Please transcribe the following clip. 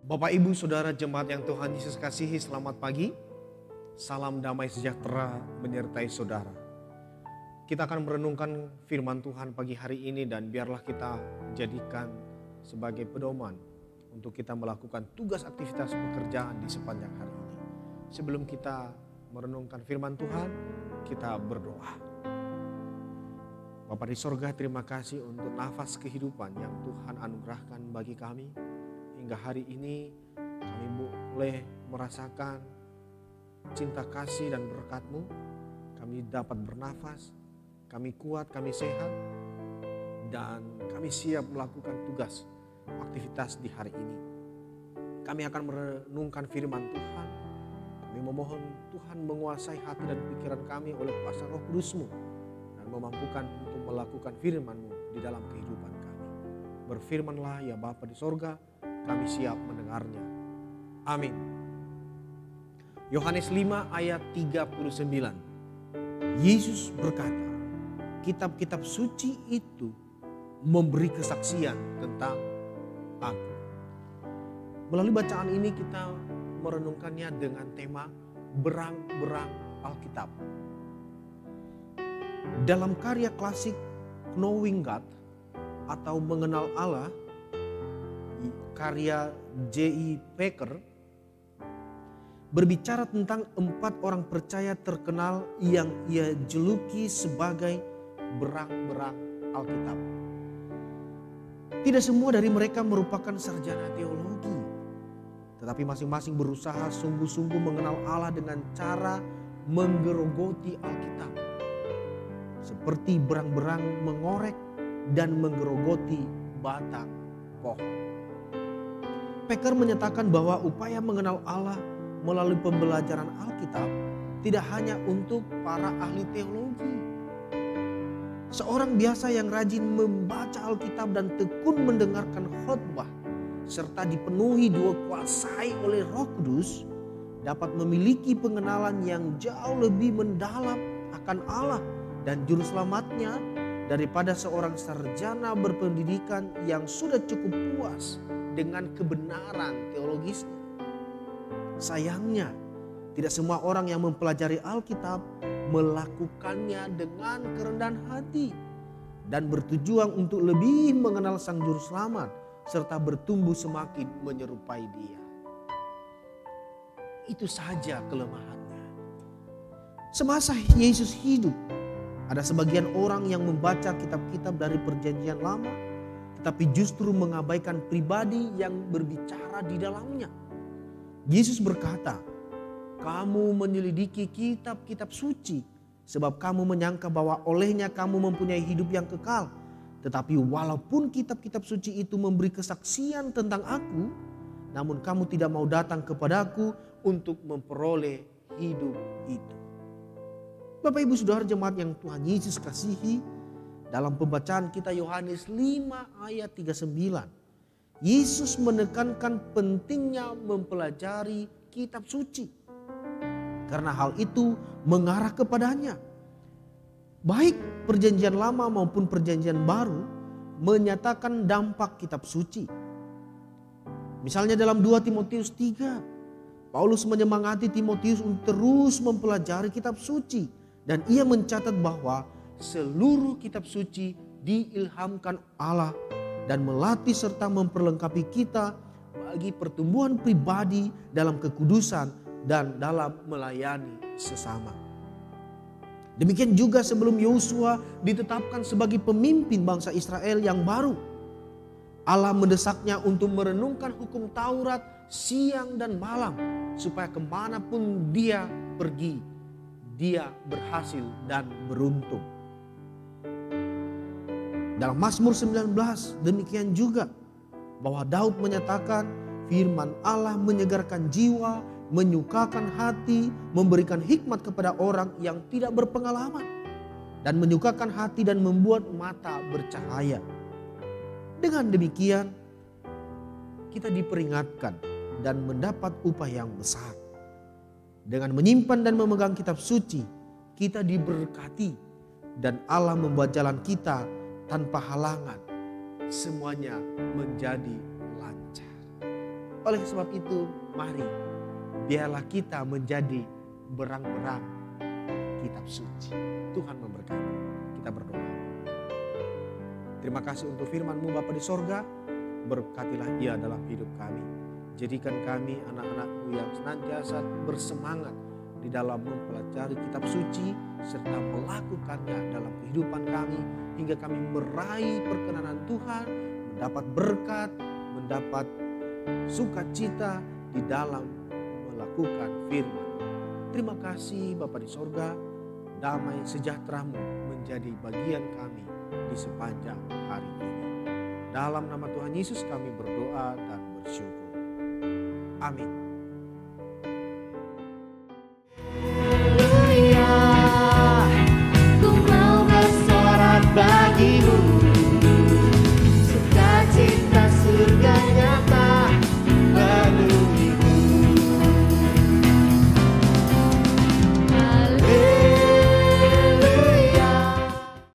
Bapak, Ibu, Saudara jemaat yang Tuhan Yesus kasihi, selamat pagi. Salam damai sejahtera menyertai saudara. Kita akan merenungkan firman Tuhan pagi hari ini dan biarlah kita jadikan sebagai pedoman untuk kita melakukan tugas aktivitas pekerjaan di sepanjang hari ini. Sebelum kita merenungkan firman Tuhan, kita berdoa. Bapa di sorga, terima kasih untuk nafas kehidupan yang Tuhan anugerahkan bagi kami. Hingga hari ini kami boleh merasakan cinta kasih dan berkat-Mu. Kami dapat bernafas, kami kuat, kami sehat, dan kami siap melakukan tugas aktivitas di hari ini. Kami akan merenungkan firman Tuhan. Kami memohon Tuhan menguasai hati dan pikiran kami oleh kuasa Roh Kudus-Mu dan memampukan untuk melakukan firman-Mu di dalam kehidupan kami. Berfirmanlah ya Bapa di sorga, kami siap mendengarnya. Amin. Yohanes 5 ayat 39. Yesus berkata, kitab-kitab suci itu memberi kesaksian tentang aku. Melalui bacaan ini kita merenungkannya dengan tema berang-berang Alkitab. Dalam karya klasik Knowing God atau Mengenal Allah, karya J.I. Packer, berbicara tentang 4 orang percaya terkenal yang ia juluki sebagai berang-berang Alkitab. Tidak semua dari mereka merupakan sarjana teologi, tetapi masing-masing berusaha sungguh-sungguh mengenal Allah dengan cara menggerogoti Alkitab. Seperti berang-berang mengorek dan menggerogoti batang pohon. Packer menyatakan bahwa upaya mengenal Allah melalui pembelajaran Alkitab tidak hanya untuk para ahli teologi. Seorang biasa yang rajin membaca Alkitab dan tekun mendengarkan khotbah serta dipenuhi dua kuasai oleh Roh Kudus dapat memiliki pengenalan yang jauh lebih mendalam akan Allah dan juru selamatnya daripada seorang sarjana berpendidikan yang sudah cukup puas dengan kebenaran teologisnya. Sayangnya, tidak semua orang yang mempelajari Alkitab melakukannya dengan kerendahan hati dan bertujuan untuk lebih mengenal Sang Juru Selamat serta bertumbuh semakin menyerupai Dia. Itu saja kelemahannya. Semasa Yesus hidup, ada sebagian orang yang membaca kitab-kitab dari Perjanjian Lama, tetapi justru mengabaikan pribadi yang berbicara di dalamnya. Yesus berkata, "Kamu menyelidiki kitab-kitab suci, sebab kamu menyangka bahwa olehnya kamu mempunyai hidup yang kekal. Tetapi walaupun kitab-kitab suci itu memberi kesaksian tentang aku, namun kamu tidak mau datang kepadaku untuk memperoleh hidup itu." Bapak, Ibu, Saudara jemaat yang Tuhan Yesus kasihi, dalam pembacaan kita Yohanes 5 ayat 39, Yesus menekankan pentingnya mempelajari kitab suci. Karena hal itu mengarah kepadanya. Baik Perjanjian Lama maupun Perjanjian Baru menyatakan dampak kitab suci. Misalnya dalam 2 Timotius 3, Paulus menyemangati Timotius untuk terus mempelajari kitab suci. Dan ia mencatat bahwa seluruh kitab suci diilhamkan Allah dan melatih serta memperlengkapi kita bagi pertumbuhan pribadi dalam kekudusan dan dalam melayani sesama. Demikian juga sebelum Yosua ditetapkan sebagai pemimpin bangsa Israel yang baru, Allah mendesaknya untuk merenungkan hukum Taurat siang dan malam supaya kemanapun dia pergi, dia berhasil dan beruntung. Dalam Mazmur 19 demikian juga, bahwa Daud menyatakan firman Allah menyegarkan jiwa, menyukakan hati, memberikan hikmat kepada orang yang tidak berpengalaman, dan menyukakan hati dan membuat mata bercahaya. Dengan demikian kita diperingatkan dan mendapat upah yang besar. Dengan menyimpan dan memegang kitab suci, kita diberkati dan Allah membuat jalan kita tanpa halangan. Semuanya menjadi lancar. Oleh sebab itu, mari biarlah kita menjadi berang-berang kitab suci. Tuhan memberkati. Kita berdoa. Terima kasih untuk firman-Mu Bapa di sorga. Berkatilah ia dalam hidup kami. Jadikan kami anak-anak-Mu yang senantiasa bersemangat di dalam mempelajari kitab suci serta melakukannya dalam kehidupan kami hingga kami meraih perkenanan Tuhan, mendapat berkat, mendapat sukacita di dalam melakukan firman. Terima kasih Bapa di sorga, damai sejahtera-Mu menjadi bagian kami di sepanjang hari ini. Dalam nama Tuhan Yesus kami berdoa dan bersyukur. Amin.